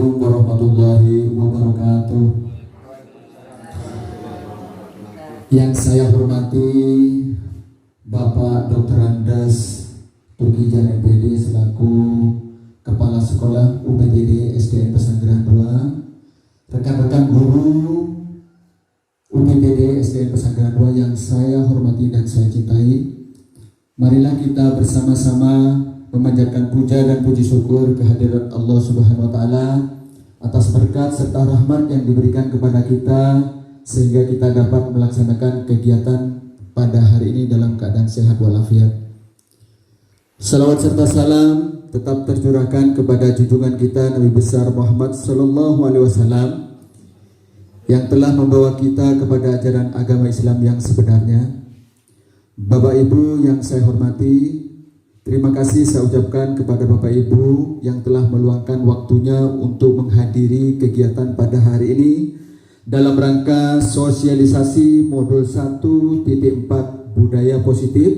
Assalamualaikum warahmatullahi wabarakatuh. Yang saya hormati Bapak Dr. Andes Tukijan MPD selaku Kepala Sekolah UPTD SDN Pesanggerahan 2, rekan-rekan guru UPTD SDN Pesanggerahan 2 yang saya hormati dan saya cintai. Marilah kita bersama-sama memanjatkan puja dan puji syukur kehadirat Allah Subhanahu wa Ta'ala atas berkat serta rahmat yang diberikan kepada kita sehingga kita dapat melaksanakan kegiatan pada hari ini dalam keadaan sehat walafiat. Salawat serta salam tetap tercurahkan kepada junjungan kita Nabi besar Muhammad Sallallahu Alaihi Wasallam yang telah membawa kita kepada ajaran agama Islam yang sebenarnya. Bapak Ibu yang saya hormati, terima kasih saya ucapkan kepada Bapak Ibu yang telah meluangkan waktunya untuk menghadiri kegiatan pada hari ini dalam rangka sosialisasi modul 1.4 budaya positif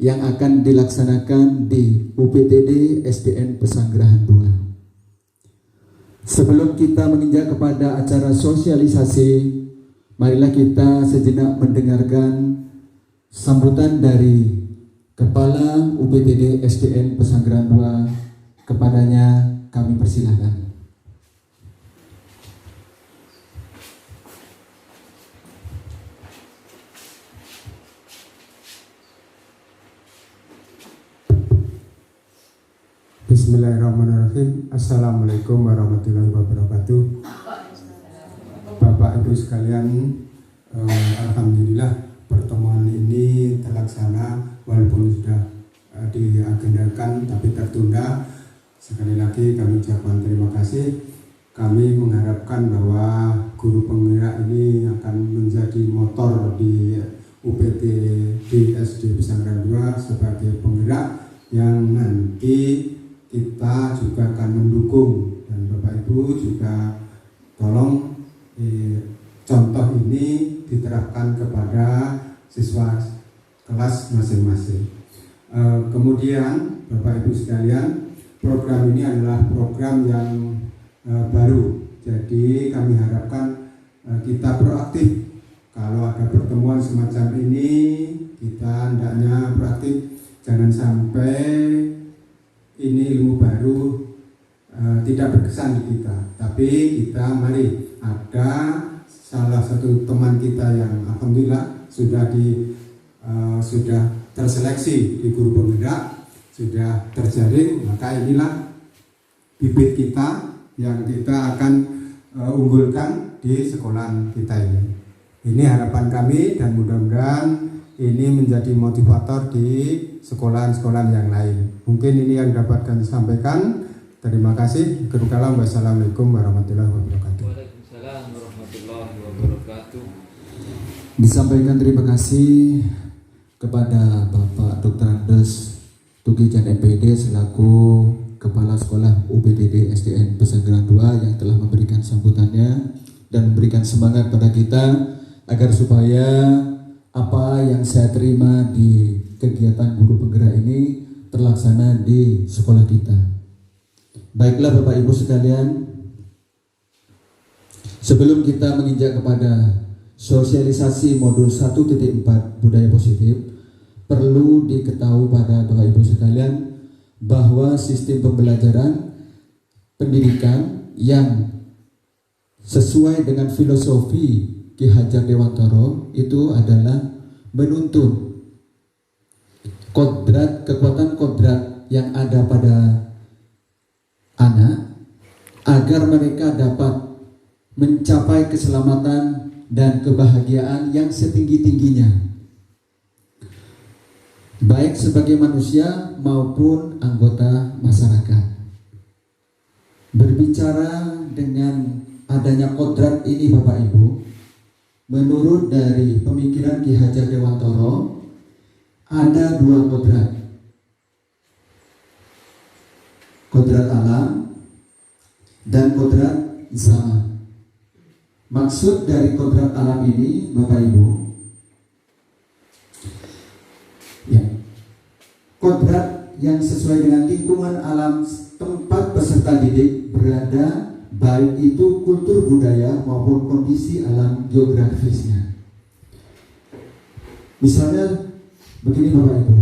yang akan dilaksanakan di UPTD SDN Pesanggerahan 2. Sebelum kita menginjak kepada acara sosialisasi, marilah kita sejenak mendengarkan sambutan dari Kepala UPTD SDN Pesanggerahan 2. Kepadanya kami persilahkan. Bismillahirrahmanirrahim. Assalamualaikum warahmatullahi wabarakatuh. Bapak Ibu sekalian, alhamdulillah pertemuan ini terlaksana walaupun sudah diagendakan tapi tertunda. Sekali lagi kami ucapkan terima kasih. Kami mengharapkan bahwa guru penggerak ini akan menjadi motor di UPTD SD Pesanggerahan 2 sebagai penggerak yang nanti kita juga akan mendukung, dan Bapak Ibu juga tolong contoh ini diterapkan kepada siswa kelas masing-masing. Kemudian Bapak Ibu sekalian, program ini adalah program yang baru, jadi kami harapkan kita proaktif. Kalau ada pertemuan semacam ini, kita hendaknya proaktif, jangan sampai ini ilmu baru tidak berkesan di kita. Tapi kita mari, ada salah satu teman kita yang alhamdulillah sudah terseleksi di guru penggerak, sudah terjaring, maka inilah bibit kita yang kita akan unggulkan di sekolah kita ini. Ini harapan kami dan mudah-mudahan ini menjadi motivator di sekolah-sekolah yang lain. Mungkin ini yang dapat kami sampaikan. Terima kasih. Wassalamualaikum warahmatullahi wabarakatuh. Waalaikumsalam warahmatullahi wabarakatuh. Disampaikan terima kasih kepada Bapak Dr. Andes Tukijan MPD selaku Kepala Sekolah UPTD SDN Pesanggerahan 2 yang telah memberikan sambutannya dan memberikan semangat pada kita agar supaya apa yang saya terima di kegiatan guru penggerak ini terlaksana di sekolah kita. Baiklah Bapak Ibu sekalian, sebelum kita menginjak kepada sosialisasi modul 1.4 budaya positif, perlu diketahui pada Bapak Ibu sekalian bahwa sistem pembelajaran pendidikan yang sesuai dengan filosofi Ki Hajar Dewantara itu adalah menuntun kekuatan kodrat yang ada pada anak agar mereka dapat mencapai keselamatan dan kebahagiaan yang setinggi-tingginya, baik sebagai manusia maupun anggota masyarakat. Berbicara dengan adanya kodrat ini Bapak Ibu, menurut dari pemikiran Ki Hajar Dewantara ada dua kodrat. Kodrat alam dan kodrat zaman. Maksud dari kodrat alam ini Bapak Ibu, ya, kodrat yang sesuai dengan lingkungan alam tempat peserta didik berada, baik itu kultur budaya maupun kondisi alam geografisnya. Misalnya begini Bapak Ibu,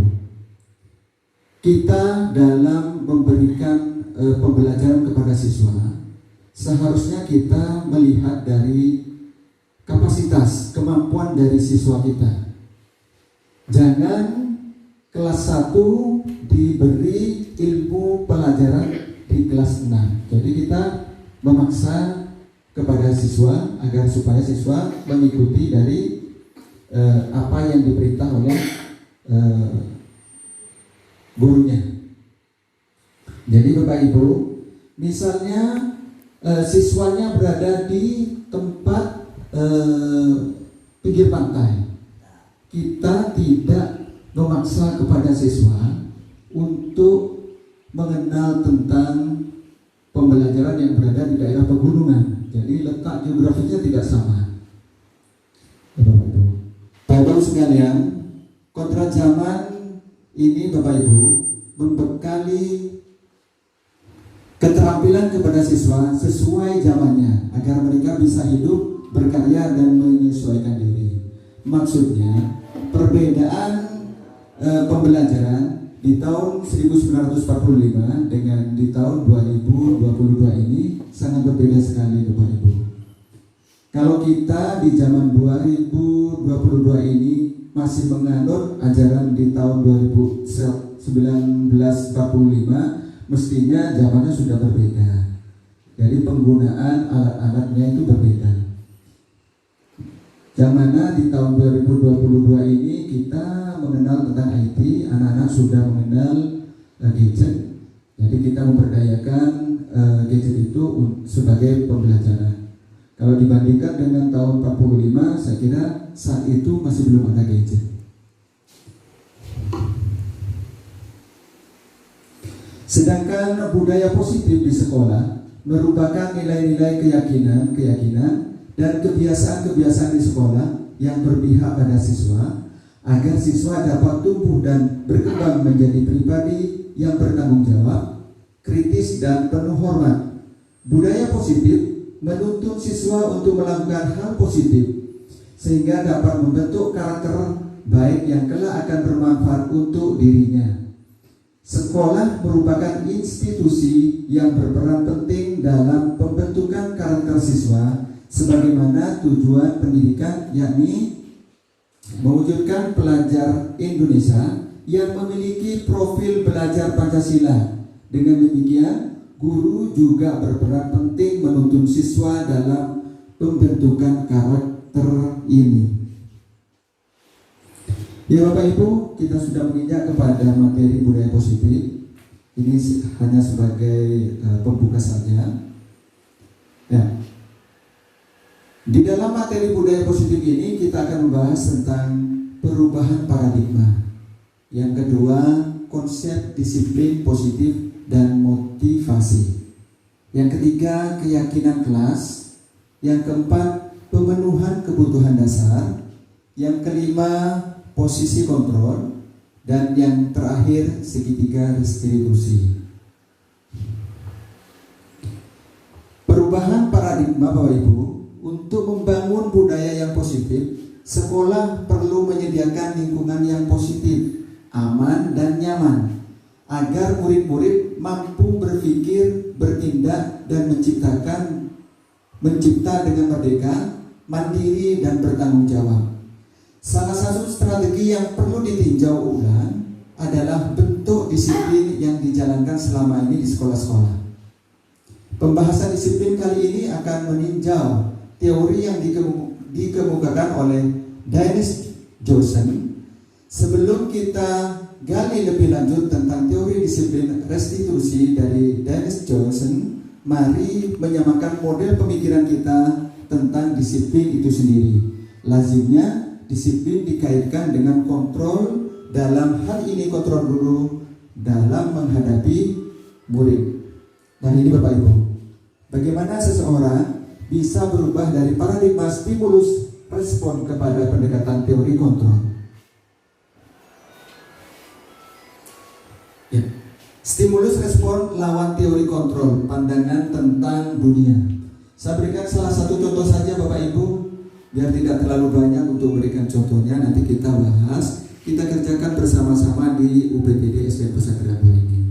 kita dalam memberikan pembelajaran kepada siswa, seharusnya kita melihat dari kapasitas, kemampuan dari siswa kita. Jangan kelas 1 diberi ilmu pelajaran di kelas 6. Jadi kita memaksa kepada siswa agar supaya siswa mengikuti dari apa yang diperintah oleh gurunya. Jadi Bapak Ibu, misalnya siswanya berada di tempat pinggir pantai, kita tidak memaksa kepada siswa untuk mengenal tentang pembelajaran yang berada di daerah pegunungan. Jadi letak geografisnya tidak sama. Bapak-Ibu sekalian, kontrak zaman ini Bapak Ibu membekali keterampilan kepada siswa sesuai zamannya agar mereka bisa hidup, berkarya dan menyesuaikan diri. Maksudnya perbedaan pembelajaran di tahun 1945 dengan di tahun 2022 ini sangat berbeda sekali Bapak Ibu. Kalau kita di zaman 2022 ini masih menganut ajaran di tahun 1945, mestinya zamannya sudah berbeda. Jadi penggunaan alat-alatnya itu berbeda. Zamannya di tahun 2022 ini kita mengenal tentang IT, anak-anak sudah mengenal gadget. Jadi kita memberdayakan gadget itu sebagai pembelajaran. Kalau dibandingkan dengan tahun 45, saya kira saat itu masih belum ada gadget. Sedangkan budaya positif di sekolah merupakan nilai-nilai keyakinan dan kebiasaan-kebiasaan di sekolah yang berpihak pada siswa agar siswa dapat tumbuh dan berkembang menjadi pribadi yang bertanggung jawab, kritis dan penuh hormat. Budaya positif menuntun siswa untuk melakukan hal positif sehingga dapat membentuk karakter baik yang kelak akan bermanfaat untuk dirinya. Sekolah merupakan institusi yang berperan penting dalam pembentukan karakter siswa sebagaimana tujuan pendidikan, yakni mewujudkan pelajar Indonesia yang memiliki profil belajar Pancasila. Dengan demikian, guru juga berperan penting menuntun siswa dalam pembentukan karakter ini. Ya Bapak Ibu, kita sudah menginjak kepada materi budaya positif. Ini hanya sebagai pembuka saja. Ya. Di dalam materi budaya positif ini kita akan membahas tentang perubahan paradigma. Yang kedua, konsep disiplin positif dan motivasi. Yang ketiga, keyakinan kelas. Yang keempat, pemenuhan kebutuhan dasar. Yang kelima, posisi kontrol. Dan yang terakhir, segitiga restitusi. Perubahan paradigma Bapak Ibu, untuk membangun budaya yang positif, sekolah perlu menyediakan lingkungan yang positif, aman dan nyaman, agar murid-murid mampu berpikir, bertindak dan mencipta dengan merdeka, mandiri dan bertanggung jawab. Salah satu strategi yang perlu ditinjau ulang adalah bentuk disiplin yang dijalankan selama ini di sekolah-sekolah. Pembahasan disiplin kali ini akan meninjau teori yang dikemukakan oleh Dennis Johnson. Sebelum kita gali lebih lanjut tentang teori disiplin restitusi dari Dennis Johnson, mari menyamakan model pemikiran kita tentang disiplin itu sendiri. Lazimnya disiplin dikaitkan dengan kontrol, dalam hal ini kontrol guru dalam menghadapi murid. Dan ini Bapak Ibu, bagaimana seseorang bisa berubah dari paradigma stimulus respon kepada pendekatan teori kontrol. Ya. Stimulus respon lawan teori kontrol, pandangan tentang dunia. Saya berikan salah satu contoh saja Bapak Ibu, biar tidak terlalu banyak untuk memberikan contohnya, nanti kita bahas, kita kerjakan bersama-sama di UPTD SDN Pesantren ini.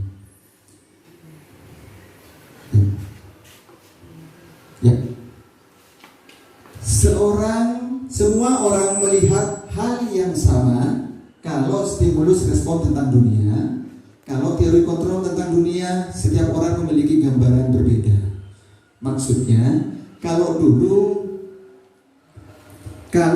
Ya. Semua orang melihat hal yang sama kalau stimulus respon tentang dunia. Kalau teori kontrol tentang dunia, setiap orang memiliki gambaran berbeda. Maksudnya, kalau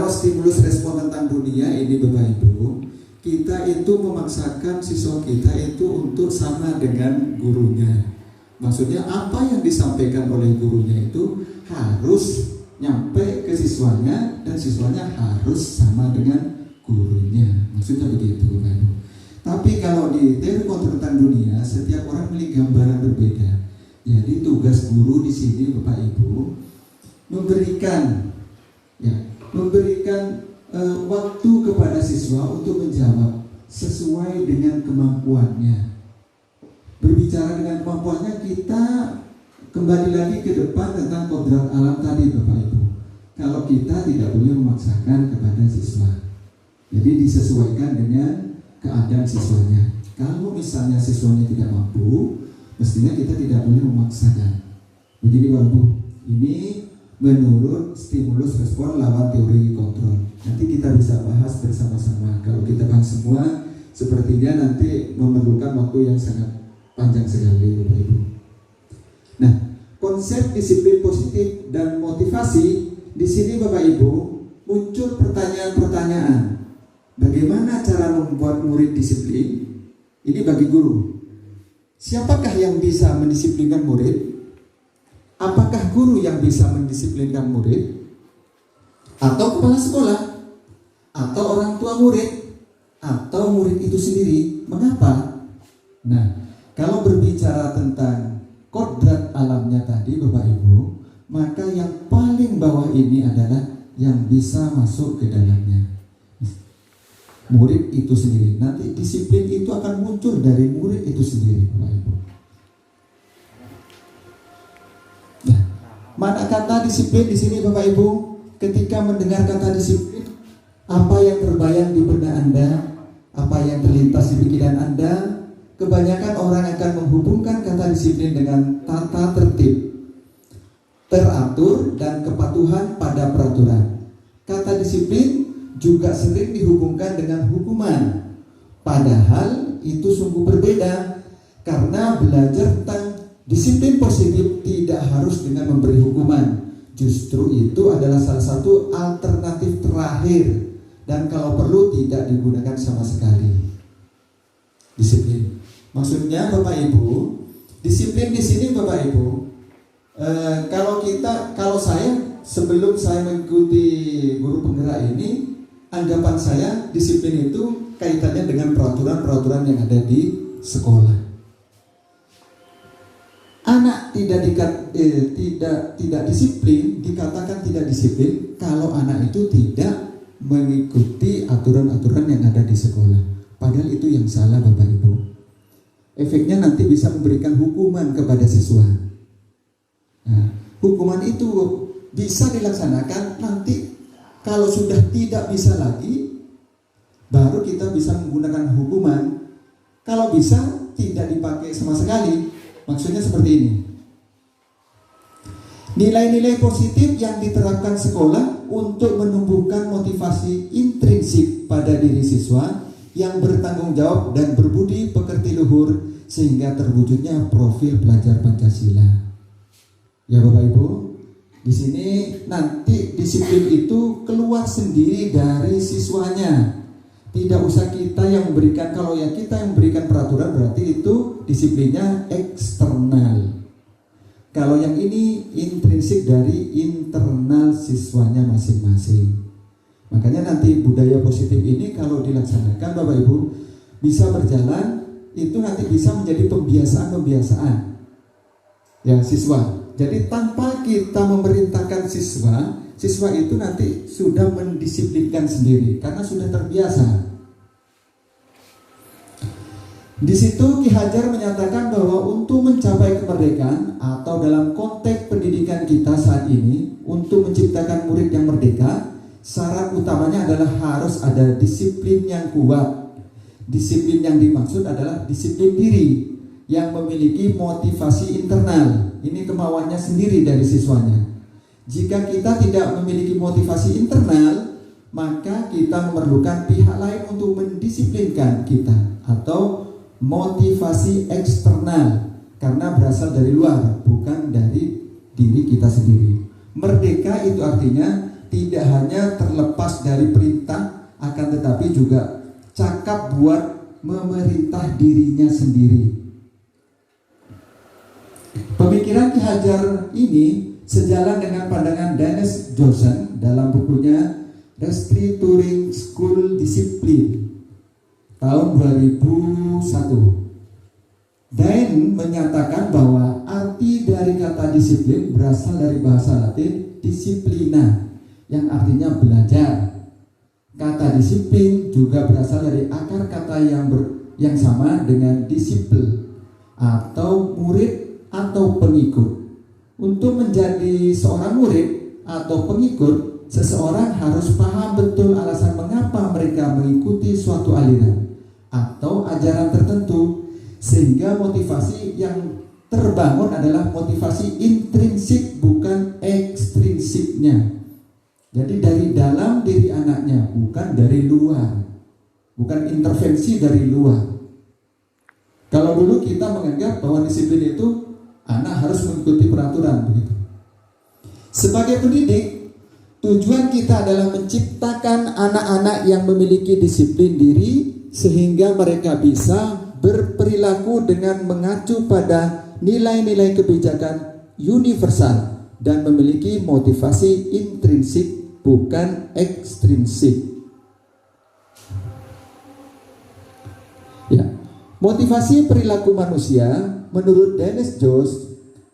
stimulus respon tentang dunia ini Bapak Ibu, kita itu memaksakan siswa kita itu untuk sama dengan gurunya. Maksudnya apa yang disampaikan oleh gurunya itu harus nyampe ke siswanya dan siswanya harus sama dengan gurunya. Maksudnya begitu Bapak Ibu. Tapi kalau di teori kontrol tentang dunia, setiap orang memiliki gambaran berbeda. Jadi tugas guru di sini Bapak Ibu memberikan waktu kepada siswa untuk menjawab sesuai dengan kemampuannya. Berbicara dengan kemampuannya, kita kembali lagi ke depan tentang kodrat alam tadi Bapak Ibu. Kalau kita tidak boleh memaksakan kepada siswa, jadi disesuaikan dengan keadaan siswanya. Kalau misalnya siswanya tidak mampu, mestinya kita tidak boleh memaksakan. Begini Bapak Ibu, ini menurut stimulus respon lawan teori kontrol. Nanti kita bisa bahas bersama-sama. Kalau kita bahas semua, sepertinya nanti memerlukan waktu yang sangat panjang sekali Bapak Ibu. Nah, konsep disiplin positif dan motivasi di sini Bapak Ibu muncul pertanyaan-pertanyaan. Bagaimana cara membuat murid disiplin? Ini bagi guru. Siapakah yang bisa mendisiplinkan murid? Apakah guru yang bisa mendisiplinkan murid? Atau kepala sekolah? Atau orang tua murid? Atau murid itu sendiri? Mengapa? Nah, kalau berbicara tentang kodrat alamnya tadi Bapak Ibu, maka yang paling bawah ini adalah yang bisa masuk ke dalamnya. Murid itu sendiri. Nanti disiplin itu akan muncul dari murid itu sendiri Bapak Ibu. Nah, mana kata disiplin di sini Bapak Ibu? Ketika mendengar kata disiplin, apa yang terbayang di benak Anda? Apa yang terlintas di pikiran Anda? Kebanyakan orang akan menghubungkan kata disiplin dengan tata tertib, teratur, dan kepatuhan pada peraturan. Kata disiplin juga sering dihubungkan dengan hukuman. Padahal itu sungguh berbeda, karena belajar tentang disiplin positif tidak harus dengan memberi hukuman. Justru itu adalah salah satu alternatif terakhir, dan kalau perlu tidak digunakan sama sekali. Disiplin. Maksudnya Bapak Ibu, disiplin di sini Bapak Ibu, kalau saya sebelum saya mengikuti guru penggerak ini, anggapan saya disiplin itu kaitannya dengan peraturan-peraturan yang ada di sekolah. Anak tidak disiplin, dikatakan tidak disiplin kalau anak itu tidak mengikuti aturan-aturan yang ada di sekolah. Padahal itu yang salah Bapak Ibu. Efeknya nanti bisa memberikan hukuman kepada siswa. Nah, hukuman itu bisa dilaksanakan nanti kalau sudah tidak bisa lagi, baru kita bisa menggunakan hukuman. Kalau bisa tidak dipakai sama sekali. Maksudnya seperti ini. Nilai-nilai positif yang diterapkan sekolah untuk menumbuhkan motivasi intrinsik pada diri siswa yang bertanggung jawab dan berbudi pekerti luhur sehingga terwujudnya profil pelajar Pancasila. Ya Bapak Ibu, di sini nanti disiplin itu keluar sendiri dari siswanya. Tidak usah kita yang memberikan. Kalau yang kita yang memberikan peraturan berarti itu disiplinnya eksternal. Kalau yang ini intrinsik dari internal siswanya masing-masing. Makanya nanti budaya positif ini kalau dilaksanakan Bapak Ibu bisa berjalan, itu nanti bisa menjadi pembiasaan-pembiasaan ya siswa. Jadi tanpa kita memerintahkan siswa itu nanti sudah mendisiplinkan sendiri karena sudah terbiasa. Di situ Ki Hajar menyatakan bahwa untuk mencapai kemerdekaan atau dalam konteks pendidikan kita saat ini, untuk menciptakan murid yang merdeka, syarat utamanya adalah harus ada disiplin yang kuat. Disiplin yang dimaksud adalah disiplin diri yang memiliki motivasi internal. Ini kemauannya sendiri dari siswanya. Jika kita tidak memiliki motivasi internal, maka kita memerlukan pihak lain untuk mendisiplinkan kita, atau motivasi eksternal, karena berasal dari luar, bukan dari diri kita sendiri. Merdeka itu artinya tidak hanya terlepas dari perintah, akan tetapi juga cakap buat memerintah dirinya sendiri. Pemikiran Ki Hajar ini sejalan dengan pandangan Dennis Johnson dalam bukunya Restructuring School Discipline tahun 2001. Dain menyatakan bahwa arti dari kata disiplin berasal dari bahasa Latin disciplina, yang artinya belajar. Kata disiplin juga berasal dari akar kata yang sama dengan disiple, atau murid atau pengikut. Untuk menjadi seorang murid atau pengikut, seseorang harus paham betul alasan mengapa mereka mengikuti suatu aliran atau ajaran tertentu, sehingga motivasi yang terbangun adalah motivasi intrinsik, bukan ekstrinsiknya. Jadi dari dalam diri anaknya, bukan dari luar, bukan intervensi dari luar. Kalau dulu kita menganggap bahwa disiplin itu anak harus mengikuti peraturan, begitu. Sebagai pendidik, tujuan kita adalah menciptakan anak-anak yang memiliki disiplin diri, sehingga mereka bisa berperilaku dengan mengacu pada nilai-nilai kebijakan universal dan memiliki motivasi intrinsik, bukan ekstrinsik. Ya, motivasi perilaku manusia menurut Dennis Jones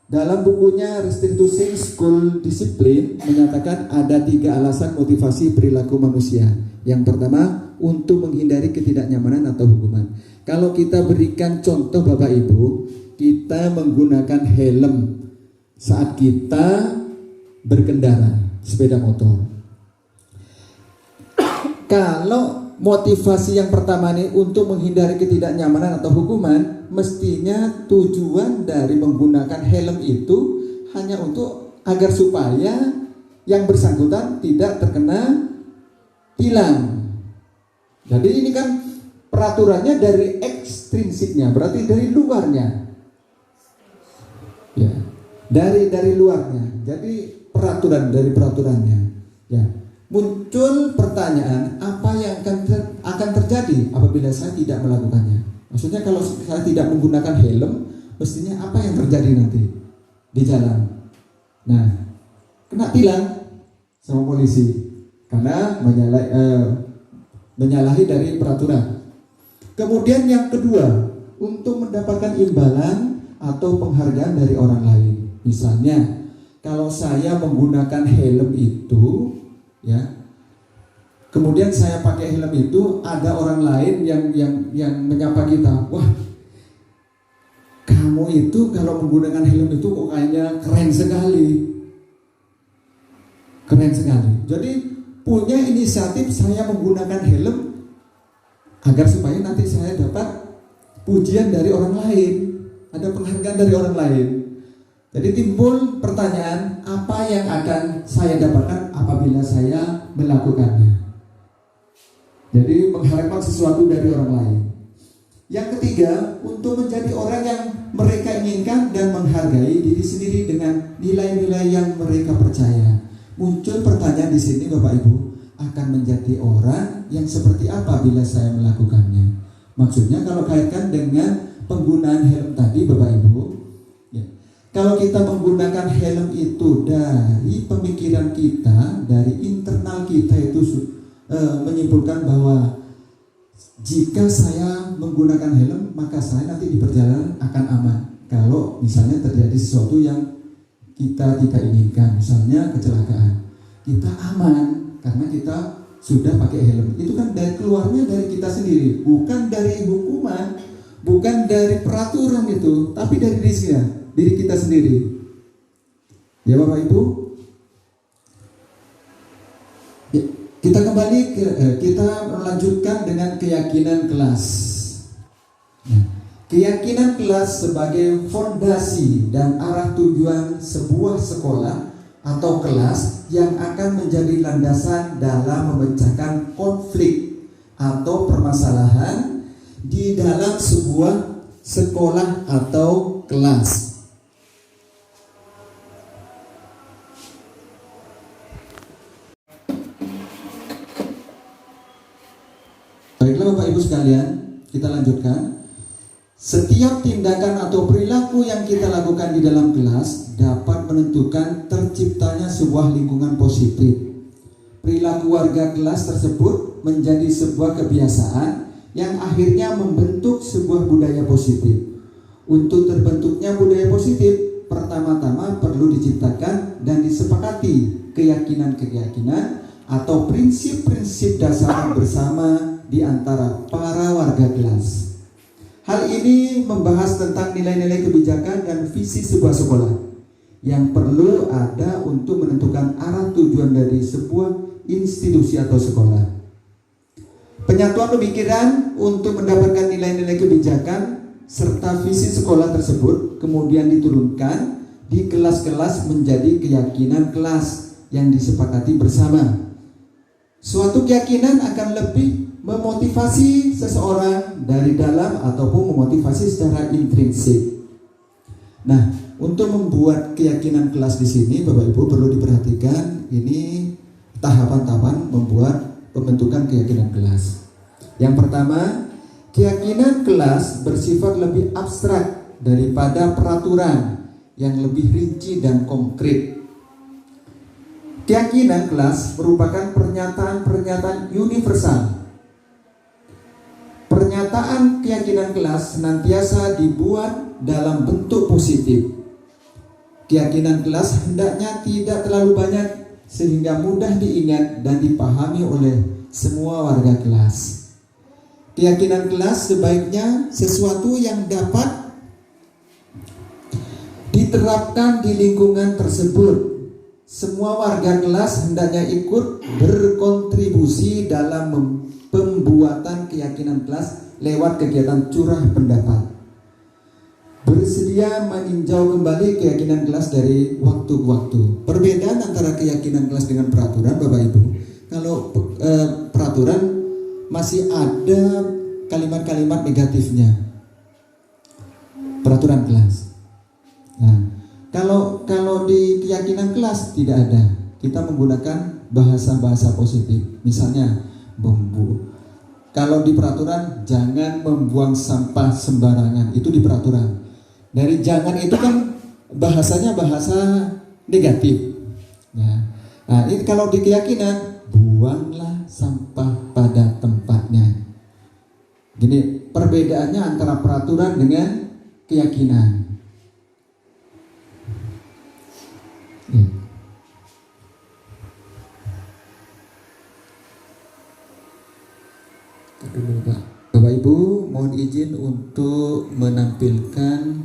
dalam bukunya Restitution School Discipline menyatakan ada 3 alasan motivasi perilaku manusia. Yang pertama, untuk menghindari ketidaknyamanan atau hukuman. Kalau kita berikan contoh Bapak Ibu, kita menggunakan helm saat kita berkendara sepeda motor. Kalau motivasi yang pertama ini untuk menghindari ketidaknyamanan atau hukuman, mestinya tujuan dari menggunakan helm itu hanya untuk agar supaya yang bersangkutan tidak terkena tilang. Jadi ini kan peraturannya dari ekstrinsiknya, berarti dari luarnya. Ya, dari luarnya. Jadi peraturan dari peraturannya. Ya. Muncul pertanyaan, apa yang akan terjadi apabila saya tidak melakukannya? Maksudnya kalau saya tidak menggunakan helm, mestinya apa yang terjadi nanti di jalan? Nah, kena tilang sama polisi karena menyalahi dari peraturan. Kemudian yang kedua, untuk mendapatkan imbalan atau penghargaan dari orang lain. Misalnya, kalau saya menggunakan helm itu, ya, kemudian saya pakai helm itu, ada orang lain yang menyapa kita, wah, kamu itu kalau menggunakan helm itu kok kayaknya keren sekali. Jadi punya inisiatif saya menggunakan helm agar supaya nanti saya dapat pujian dari orang lain, ada penghargaan dari orang lain. Jadi timbul pertanyaan, apa yang akan saya dapatkan apabila saya melakukannya? Jadi mengharapkan sesuatu dari orang lain. Yang ketiga, untuk menjadi orang yang mereka inginkan dan menghargai diri sendiri dengan nilai-nilai yang mereka percaya. Muncul pertanyaan di sini Bapak Ibu, akan menjadi orang yang seperti apa bila saya melakukannya? Maksudnya kalau kaitkan dengan penggunaan helm tadi Bapak Ibu, ya, kalau kita menggunakan helm itu dari pemikiran kita, dari internal kita itu menyimpulkan bahwa jika saya menggunakan helm, maka saya nanti di perjalanan akan aman. Kalau misalnya terjadi sesuatu yang kita tidak inginkan, misalnya kecelakaan, kita aman karena kita sudah pakai helm. Itu kan dari keluarnya dari kita sendiri, bukan dari hukuman, bukan dari peraturan itu, tapi dari diri kita sendiri. Ya Bapak Ibu, ya, kita kembali kita melanjutkan dengan keyakinan kelas. Nah, keyakinan kelas sebagai fondasi dan arah tujuan sebuah sekolah atau kelas yang akan menjadi landasan dalam memecahkan konflik atau permasalahan di dalam sebuah sekolah atau kelas. Baiklah Bapak Ibu sekalian, kita lanjutkan. Setiap tindakan atau perilaku yang kita lakukan di dalam kelas dapat menentukan terciptanya sebuah lingkungan positif. Perilaku warga kelas tersebut menjadi sebuah kebiasaan yang akhirnya membentuk sebuah budaya positif. Untuk terbentuknya budaya positif, pertama-tama perlu diciptakan dan disepakati keyakinan-keyakinan atau prinsip-prinsip dasar bersama di antara para warga kelas. Hal ini membahas tentang nilai-nilai kebijakan dan visi sebuah sekolah yang perlu ada untuk menentukan arah tujuan dari sebuah institusi atau sekolah. Penyatuan pemikiran untuk mendapatkan nilai-nilai kebijakan serta visi sekolah tersebut kemudian diturunkan di kelas-kelas menjadi keyakinan kelas yang disepakati bersama. Suatu keyakinan akan lebih memotivasi seseorang dari dalam ataupun memotivasi secara intrinsik. Nah, untuk membuat keyakinan kelas di sini, Bapak Ibu perlu diperhatikan ini tahapan-tahapan membuat pembentukan keyakinan kelas. Yang pertama, keyakinan kelas bersifat lebih abstrak daripada peraturan yang lebih rinci dan konkret. Keyakinan kelas merupakan pernyataan-pernyataan universal. Pernyataan keyakinan kelas senantiasa dibuat dalam bentuk positif. Keyakinan kelas hendaknya tidak terlalu banyak sehingga mudah diingat dan dipahami oleh semua warga kelas. Keyakinan kelas sebaiknya sesuatu yang dapat diterapkan di lingkungan tersebut. Semua warga kelas hendaknya ikut berkontribusi dalam pembuatan keyakinan kelas lewat kegiatan curah pendapat. Bersedia meninjau kembali keyakinan kelas dari waktu ke waktu. Perbedaan antara keyakinan kelas dengan peraturan, Bapak Ibu. Kalau peraturan masih ada kalimat-kalimat negatifnya. Peraturan kelas. Nah, kalau di keyakinan kelas tidak ada. Kita menggunakan bahasa-bahasa positif. Misalnya, kalau di peraturan jangan membuang sampah sembarangan, itu di peraturan. Dari jangan itu kan bahasanya bahasa negatif. Nah, ini kalau di keyakinan, buanglah sampah pada tempatnya. Gini perbedaannya antara peraturan dengan keyakinan. Bapak Ibu, mohon izin untuk menampilkan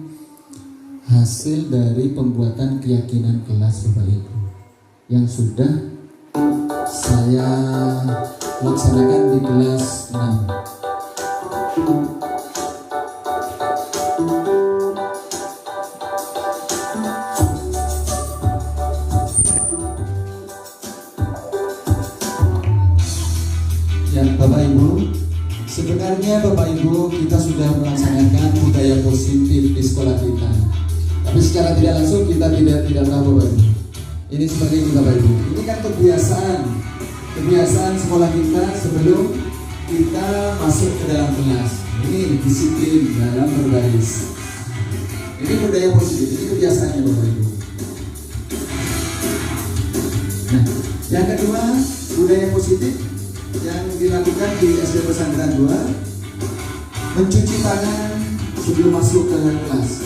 hasil dari pembuatan keyakinan kelas Bapak Ibu yang sudah saya laksanakan di kelas 6. Ya Bapak Ibu, sebenarnya Bapak Ibu kita sudah melaksanakan budaya positif di sekolah kita. Tapi secara tidak langsung kita tidak tahu Bapak Ibu. Ini seperti ini Bapak Ibu. Ini kan kebiasaan sekolah kita sebelum kita masuk ke dalam kelas. Ini disiplin dalam berbaris. Ini budaya positif, ini kebiasaannya Bapak Ibu. Nah, yang kedua budaya positif yang dilakukan di SD Pesantren 2, mencuci tangan sebelum masuk ke kelas.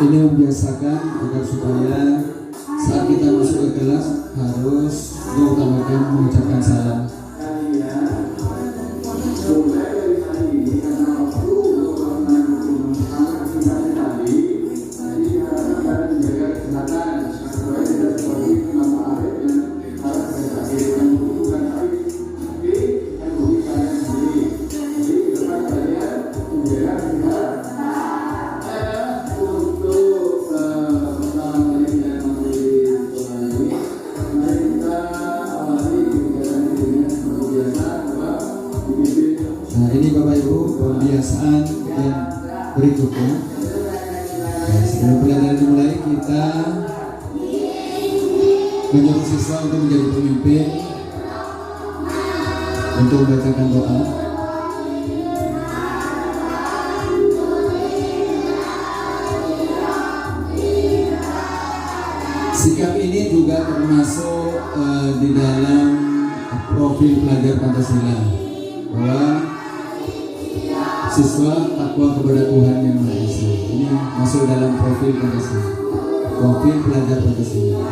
ini membiasakan agar supaya saat kita masuk ke kelas harus diutamakan mengucapkan salam. Nah, ini Bapak Ibu pembiasaan yang berikutnya. Nah, sebelum pelajaran dimulai, kita menyuruh siswa untuk menjadi pemimpin untuk membacakan doa. Sikap ini juga termasuk di dalam profil pelajar Pancasila, bahwa siswa takwa kepada Tuhan Yang Maha Esa. Ini masuk dalam profil Pancasila, profil pelajar Pancasila.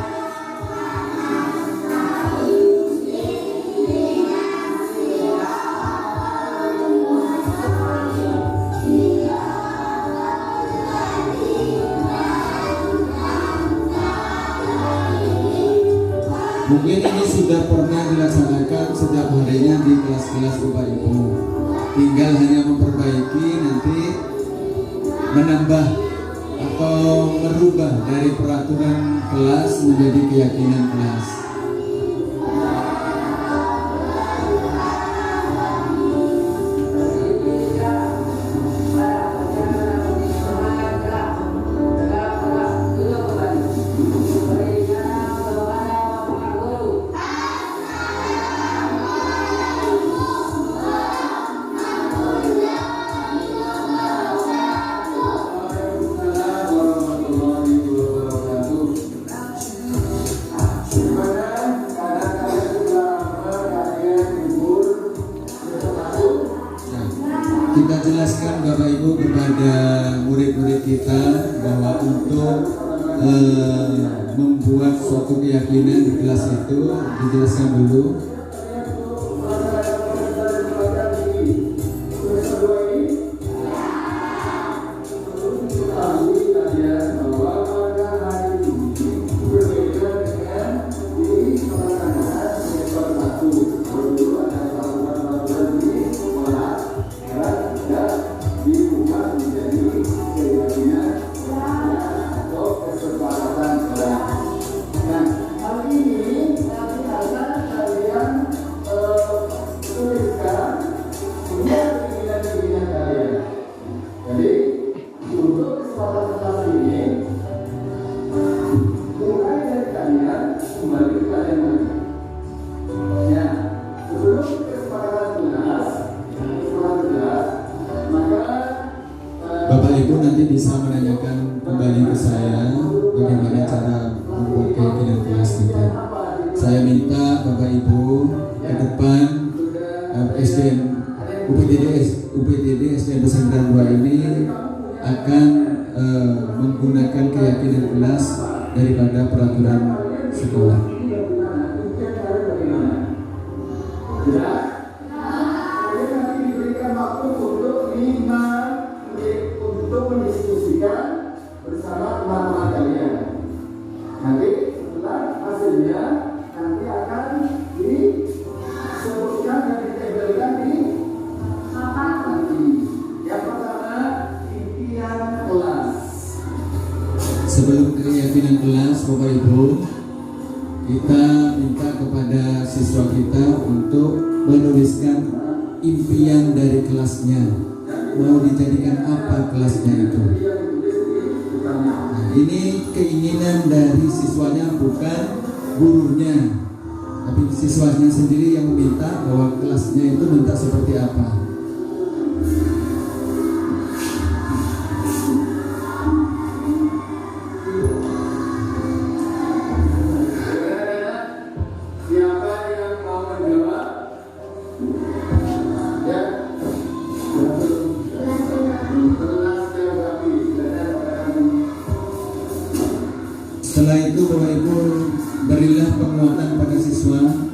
Mungkin ini sudah pernah dilaksanakan setiap harinya di kelas-kelas Bapak Ibu. Tinggal hanya memperbaiki, nanti menambah atau merubah dari peraturan kelas menjadi keyakinan kelas. Kita jelaskan Bapak Ibu kepada murid-murid kita bahwa untuk membuat suatu keyakinan di kelas itu dijelaskan dulu. Bapak Ibu nanti bisa menanyakan kembali ke saya bagaimana cara membuat keyakinan kelas kita. Saya minta Bapak Ibu ke depan SDN UPTD SDN Pesantren 2 ini akan menggunakan keyakinan kelas daripada peraturan sekolah. Untuk mendiskusikan bersama teman-teman kalian. Nanti setelah hasilnya nanti akan disebutkan dan ditempelkan di papan nanti. Yang pertama, impian kelas. Sebelum keyakinan kelas, Bapak Ibu, kita minta kepada siswa kita untuk menuliskan impian dari kelasnya. Mau dijadikan apa kelasnya itu? Nah, ini keinginan dari siswanya, bukan gurunya, tapi siswanya sendiri yang meminta bahwa kelasnya itu minta seperti apa. Siapa yang mau menjawab? Ya. Kelas geografi. itu Bapak Ibu berilah penguatan pada siswa,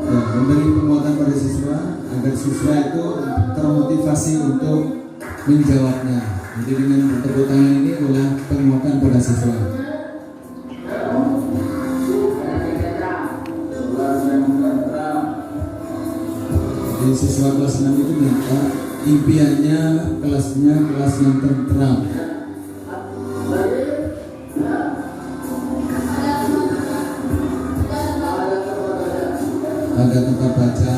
ya, memberi penguatan pada siswa agar siswa itu termotivasi untuk menjawabnya. Jadi dengan tepuk tangan ini adalah penguatan pada siswa. Jadi siswa kelas 6 itu minta impiannya kelasnya kelas yang tentram. Ada tempat baca,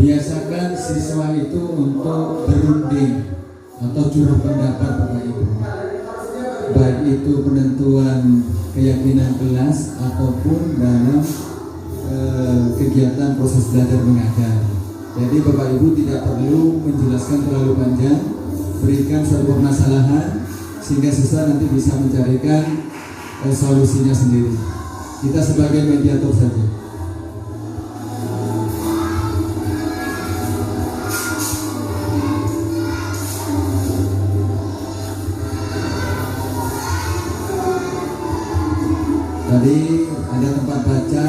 biasakan siswa itu untuk berunding atau curah pendapat Bapak Ibu, baik itu penentuan keyakinan kelas ataupun dalam kegiatan proses belajar mengajar. Jadi Bapak Ibu tidak perlu menjelaskan terlalu panjang, berikan suatu permasalahan sehingga siswa nanti bisa mencarikan solusinya sendiri. Kita sebagai mediator saja. Tadi ada tempat baca.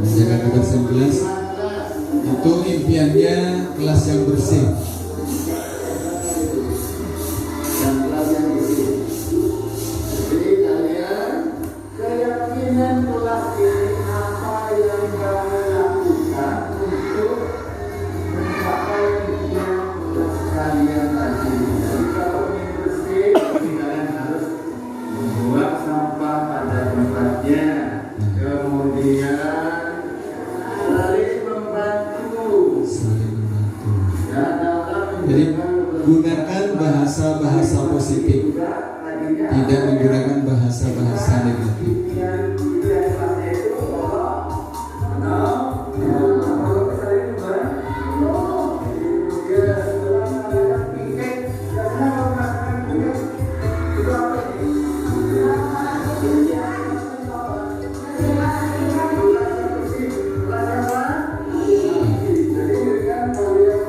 Menjaga kebersihan kelas itu impiannya kelas yang bersih. Jadi gunakan bahasa-bahasa positif, tidak menggunakan bahasa-bahasa negatif.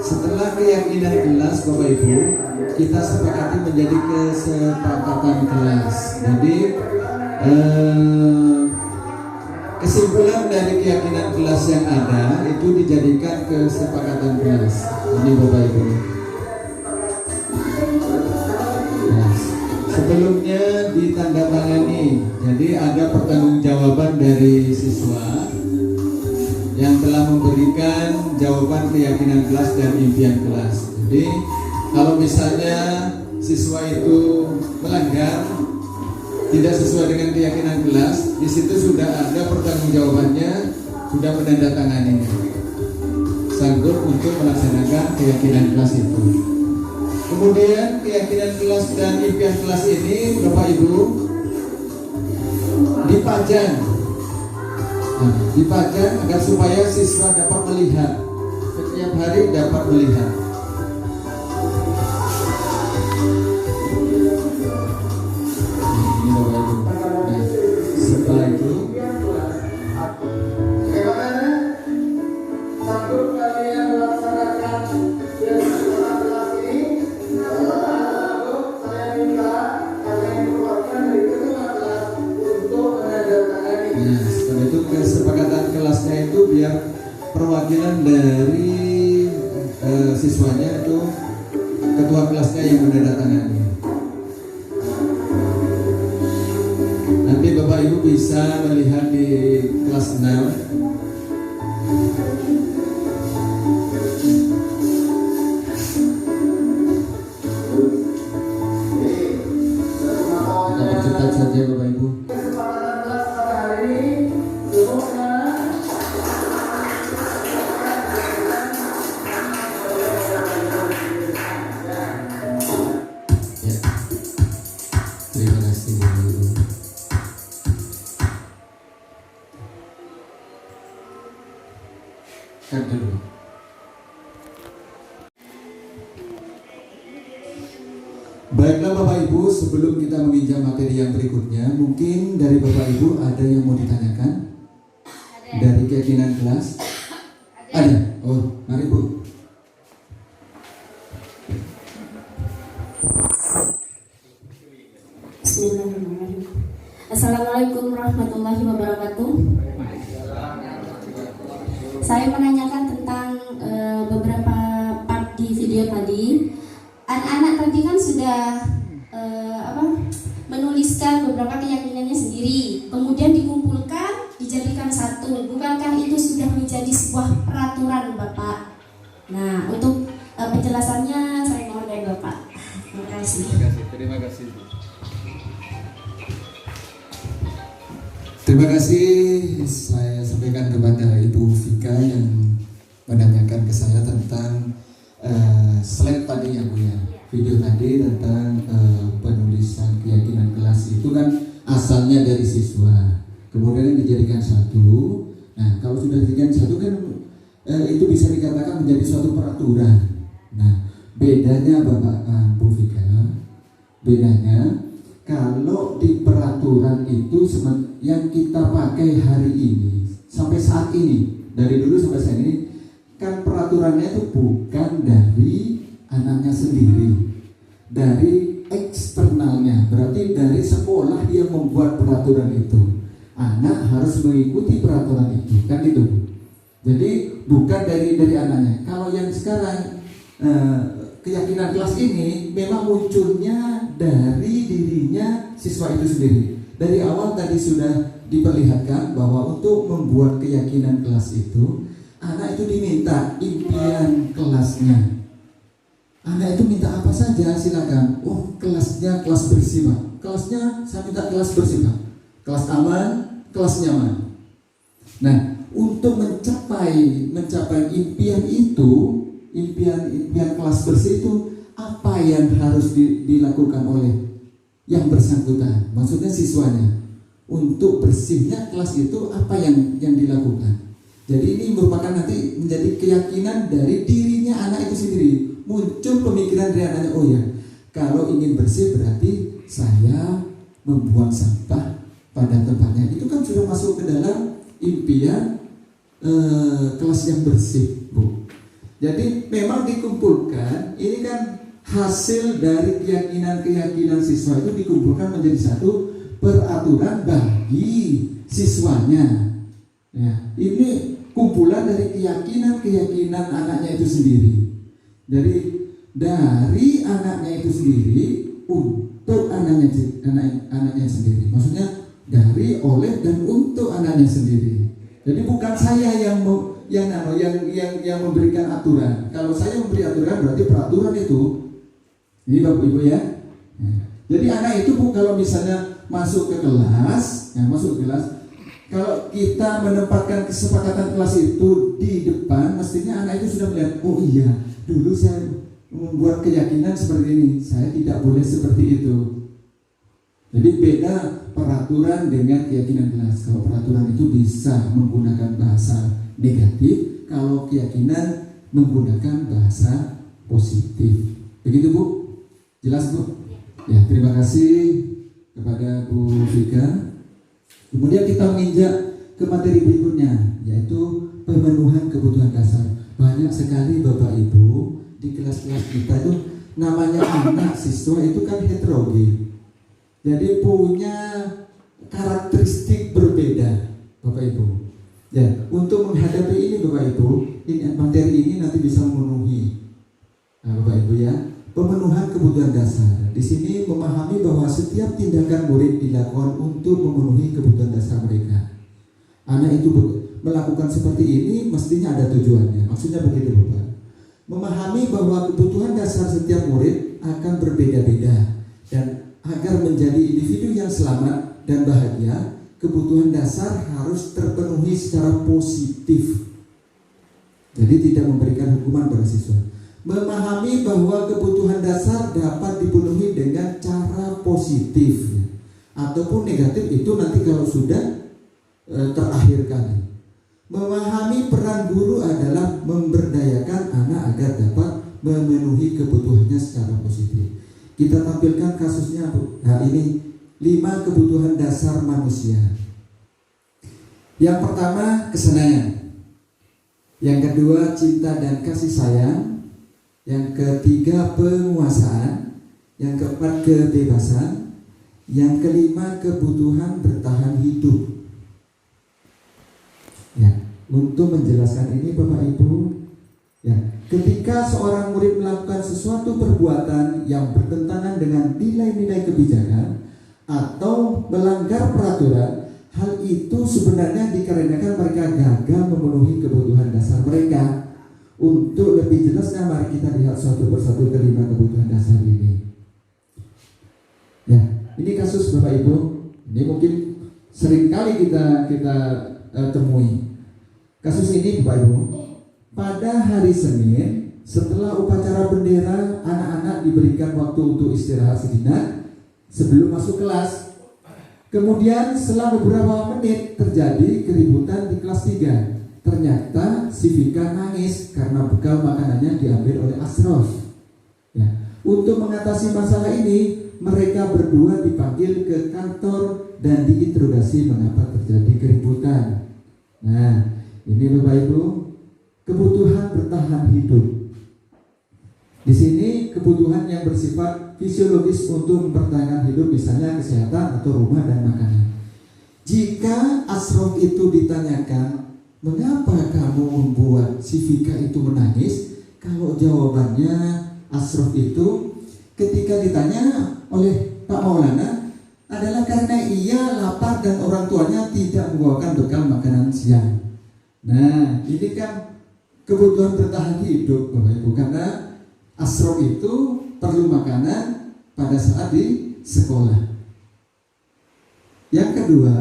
Setelah keyakinan kelas Bapak Ibu, kita sepakati menjadi kesepakatan kelas. Jadi kesimpulan dari keyakinan kelas yang ada itu dijadikan kesepakatan kelas. Ini Bapak Ibu. Nah, sebelumnya ditandatangani. Jadi ada pertanggungjawaban dari siswa yang telah memberikan jawaban keyakinan kelas dan impian kelas. Jadi kalau misalnya siswa itu melanggar, tidak sesuai dengan keyakinan kelas, di situ sudah ada pertanggungjawabannya, sudah menandatanganinya, sanggup untuk melaksanakan keyakinan kelas itu. Kemudian keyakinan kelas dan impian kelas ini Bapak Ibu dipajang. Dipajang agar supaya siswa dapat melihat, setiap hari dapat melihat. Ini Bapak Ibu. Nah, setelah itu bagaimana sanggup kalian melaksanakan kelas ini? Lalu saya minta kalian keluarkan dari ketua kelas untuk menandatangani. nah, setelah itu kesepakatan kelasnya itu biar perwakilan dari siswanya itu ketua kelasnya yang menandatangani. bisa melihat di kelas 6, kita percepat saja Bapak Ibu. Kesempatan kelas pada hari ini semoga Ya. Terima kasih Bapak Ibu. Kan dulu. Baiklah Bapak Ibu, sebelum kita menginjak materi yang berikutnya, mungkin dari Bapak Ibu ada yang mau ditanyakan? Dari keyakinan kelas? Ada? Oh, mari Bu. Bismillahirrahmanirrahim. Assalamualaikum warahmatullahi wabarakatuh. Saya menanyakan tentang beberapa part di video tadi. Anak-anak tadi kan sudah menuliskan beberapa keyakinannya sendiri, kemudian dikumpulkan, dijadikan satu. Bukankah itu sudah menjadi sebuah peraturan, Bapak? Nah, untuk penjelasannya saya mohon dari Bapak. Terima kasih. Terima kasih. Terima kasih, saya sampaikan kepada Ibu Vika yang menanyakan ke saya tentang slide tadi ya Bu ya, video tadi tentang penulisan keyakinan kelas itu kan asalnya dari siswa, kemudian dijadikan satu. Nah kalau sudah dijadikan satu kan itu bisa dikatakan menjadi suatu peraturan. Nah bedanya Bapak Bu Vika, bedanya kalau di peraturan itu yang kita pakai hari ini sampai saat ini, dari dulu sampai saat ini kan peraturannya itu bukan dari anaknya sendiri, dari eksternalnya, berarti dari sekolah dia membuat peraturan itu, anak harus mengikuti peraturan itu, kan gitu. Jadi bukan dari anaknya. Kalau yang sekarang keyakinan kelas ini memang munculnya dari dirinya siswa itu sendiri. Dari awal tadi sudah diperlihatkan bahwa untuk membuat keyakinan kelas itu, anak itu diminta impian kelasnya. Anak itu minta apa saja silakan. Oh kelasnya kelas bersih Pak. Kelasnya saya minta kelas bersih Pak. Kelas aman, kelas nyaman. Nah untuk mencapai impian itu, impian kelas bersih itu apa yang harus dilakukan oleh yang bersangkutan, maksudnya siswanya. Untuk bersihnya kelas itu apa yang dilakukan. Jadi ini merupakan nanti menjadi keyakinan dari dirinya anak itu sendiri. Muncul pemikiran dari anaknya, oh ya kalau ingin bersih berarti saya membuang sampah pada tempatnya. Itu kan sudah masuk ke dalam impian kelas yang bersih Bu. Jadi memang dikumpulkan, ini kan hasil dari keyakinan siswa itu dikumpulkan menjadi satu peraturan bagi siswanya. Ya, ini kumpulan dari keyakinan anaknya itu sendiri. Jadi dari anaknya itu sendiri untuk anaknya sendiri. Maksudnya dari, oleh, dan untuk anaknya sendiri. Jadi bukan saya yang memberikan aturan. Kalau saya memberi aturan berarti peraturan itu. Ini Bapak Ibu ya. Jadi anak itu kalau misalnya masuk ke kelas, kalau kita menempatkan kesepakatan kelas itu di depan, mestinya anak itu sudah melihat, oh iya, dulu saya membuat keyakinan seperti ini, saya tidak boleh seperti itu. Jadi beda peraturan dengan keyakinan kelas. Kalau peraturan itu bisa menggunakan bahasa negatif, kalau keyakinan menggunakan bahasa positif. Begitu Bu? Jelas Bu? Ya, terima kasih kepada Bu Vika. Kemudian kita menginjak ke materi berikutnya, yaitu pemenuhan kebutuhan dasar. Banyak sekali Bapak Ibu di kelas-kelas kita itu namanya anak siswa itu kan heterogen. Jadi punya karakteristik berbeda Bapak Ibu. Ya, untuk menghadapi ini Bapak Ibu, materi ini nanti bisa memenuhi Bapak Ibu ya. pemenuhan kebutuhan dasar. Di sini memahami bahwa setiap tindakan murid dilakukan untuk memenuhi kebutuhan dasar mereka. Anak itu melakukan seperti ini mestinya ada tujuannya. Maksudnya begitu Bapak. Memahami bahwa kebutuhan dasar setiap murid akan berbeda-beda, dan agar menjadi individu yang selamat dan bahagia, kebutuhan dasar harus terpenuhi secara positif. Jadi tidak memberikan hukuman pada siswa. Memahami bahwa kebutuhan dasar dapat dipenuhi dengan cara positif, ataupun negatif itu nanti kalau sudah terakhir kali. Memahami peran guru adalah memberdayakan anak agar dapat memenuhi kebutuhannya secara positif. Kita tampilkan kasusnya nah ini 5 kebutuhan dasar manusia. Yang pertama kesenangan, yang kedua cinta dan kasih sayang, yang ketiga penguasaan, yang keempat kebebasan, yang kelima kebutuhan bertahan hidup. Ya, untuk menjelaskan ini Bapak Ibu, ya, ketika seorang murid melakukan sesuatu perbuatan yang bertentangan dengan nilai-nilai kebijakan atau melanggar peraturan, hal itu sebenarnya dikarenakan mereka gagal memenuhi kebutuhan dasar mereka. Untuk lebih jelasnya mari kita lihat satu persatu kelima kebutuhan dasar ini. Ya, ini kasus Bapak Ibu. Ini mungkin seringkali kita temui. Kasus ini Bapak Ibu. Pada hari Senin, setelah upacara bendera, anak-anak diberikan waktu untuk istirahat sejenak sebelum masuk kelas. Kemudian setelah beberapa menit terjadi keributan di kelas 3. Ternyata si Vika nangis karena bekal makanannya diambil oleh Asrof. Ya. Untuk mengatasi masalah ini, mereka berdua dipanggil ke kantor dan diinterogasi mengapa terjadi keributan. Nah, ini Bapak Ibu, kebutuhan bertahan hidup. Di sini kebutuhan yang bersifat fisiologis untuk mempertahankan hidup, misalnya kesehatan atau rumah dan makanan. Jika Asrof itu ditanyakan, mengapa kamu membuat si Vika itu menangis? Kalau jawabannya Asrof itu ketika ditanya oleh Pak Maulana adalah karena ia lapar dan orang tuanya tidak membawakan bekal makanan siang. Nah, ini kan kebutuhan bertahan hidup Bapak Ibu, karena Asrof itu perlu makanan pada saat di sekolah. Yang kedua,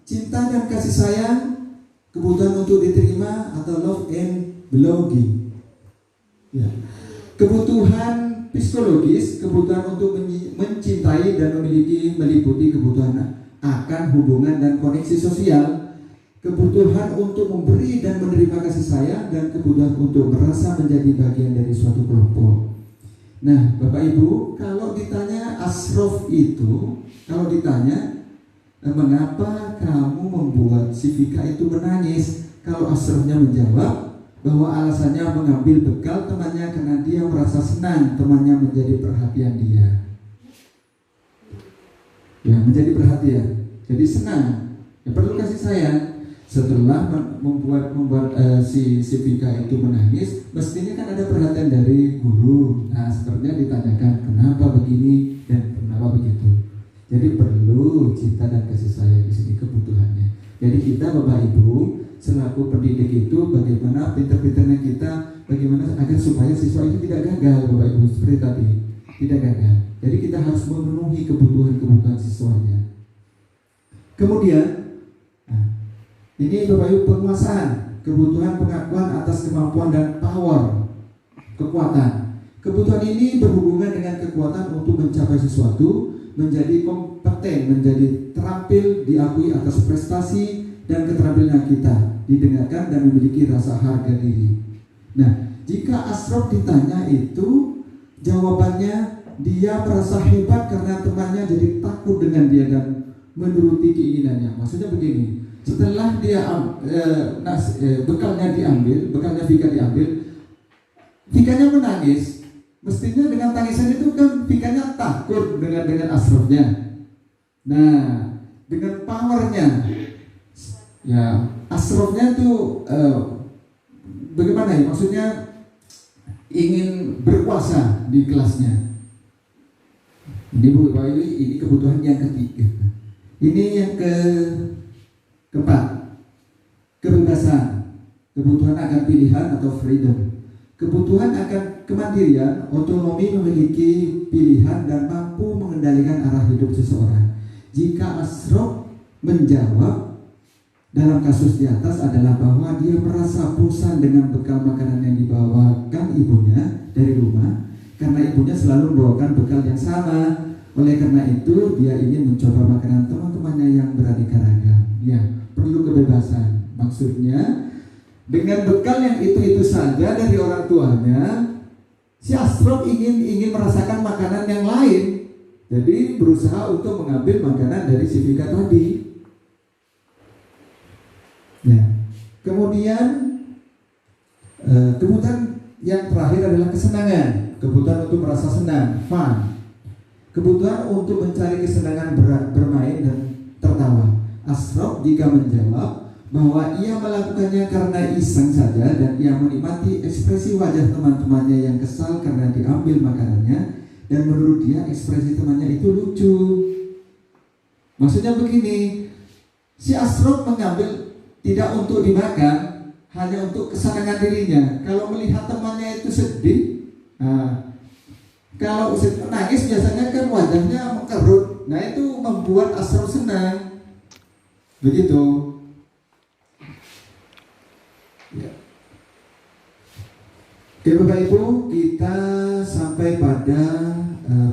cinta dan kasih sayang, kebutuhan untuk diterima atau love and belonging. Ya. Kebutuhan psikologis, kebutuhan untuk mencintai dan meliputi kebutuhan akan hubungan dan koneksi sosial, kebutuhan untuk memberi dan menerima kasih sayang, dan kebutuhan untuk merasa menjadi bagian dari suatu kelompok. Nah, Bapak Ibu, kalau ditanya Asrof itu, kalau ditanya mengapa kamu membuat si Vika itu menangis, kalau Asrofnya menjawab bahwa alasannya mengambil bekal temannya karena dia merasa senang temannya menjadi perhatian dia. Ya, menjadi perhatian, jadi senang, ya perlu kasih sayang. Setelah membuat si Vika itu menangis, mestinya kan ada perhatian dari guru. Nah, sepertinya ditanyakan kenapa begini dan kenapa begitu. Jadi perlu cinta dan kasih sayang di sini kebutuhannya. Jadi kita Bapak Ibu selaku pendidik itu bagaimana pintar-pintarnya kita, bagaimana agar supaya siswa itu tidak gagal Bapak Ibu, seperti tadi tidak gagal. Jadi kita harus memenuhi kebutuhan siswanya. Kemudian ini Bapak Ibu penguasaan, kebutuhan pengakuan atas kemampuan dan power, kekuatan. Kebutuhan ini berhubungan dengan kekuatan untuk mencapai sesuatu, menjadi kompeten, menjadi terampil, diakui atas prestasi dan keterampilan kita, didengarkan dan memiliki rasa harga diri. Nah, jika Asrof ditanya itu, jawabannya dia merasa hebat karena temannya jadi takut dengan dia dan menuruti keinginannya. Maksudnya begini, setelah dia bekalnya Vika diambil, Vikanya menangis. Mestinya dengan tangisan itu kan Vikanya takut dengan Asrofnya. Nah, dengan powernya, ya Asrofnya tuh bagaimana ya? Maksudnya ingin berkuasa di kelasnya. Ini Bu Bapak Ibu, ini kebutuhan yang ketiga. Ini yang keempat, kebebasan, kebutuhan akan pilihan atau freedom. Kebutuhan akan kemandirian, otonomi, memiliki pilihan dan mampu mengendalikan arah hidup seseorang. Jika Ashraf menjawab dalam kasus di atas adalah bahwa dia merasa bosan dengan bekal makanan yang dibawakan ibunya dari rumah, karena ibunya selalu membawakan bekal yang sama. Oleh karena itu dia ingin mencoba makanan teman-temannya yang beraneka ragam. Ya, perlu kebebasan. Maksudnya dengan bekal yang itu saja dari orang tuanya, si Ashraf ingin merasakan makanan yang lain. Jadi berusaha untuk mengambil makanan dari si Vika tadi. Ya. Kemudian kebutuhan yang terakhir adalah kesenangan. Kebutuhan untuk merasa senang, fun. Kebutuhan untuk mencari kesenangan bermain dan tertawa. Ashraf jika menjawab bahwa ia melakukannya karena iseng saja dan ia menikmati ekspresi wajah teman-temannya yang kesal karena diambil makanannya, dan menurut dia ekspresi temannya itu lucu. Maksudnya begini, si Ashraf mengambil tidak untuk dimakan, hanya untuk kesenangan dirinya. Kalau melihat temannya itu sedih, kalau nangis biasanya kan wajahnya mengkerut. Nah itu membuat Ashraf senang. Begitu. Ya. Oke Bapak Ibu, kita sampai pada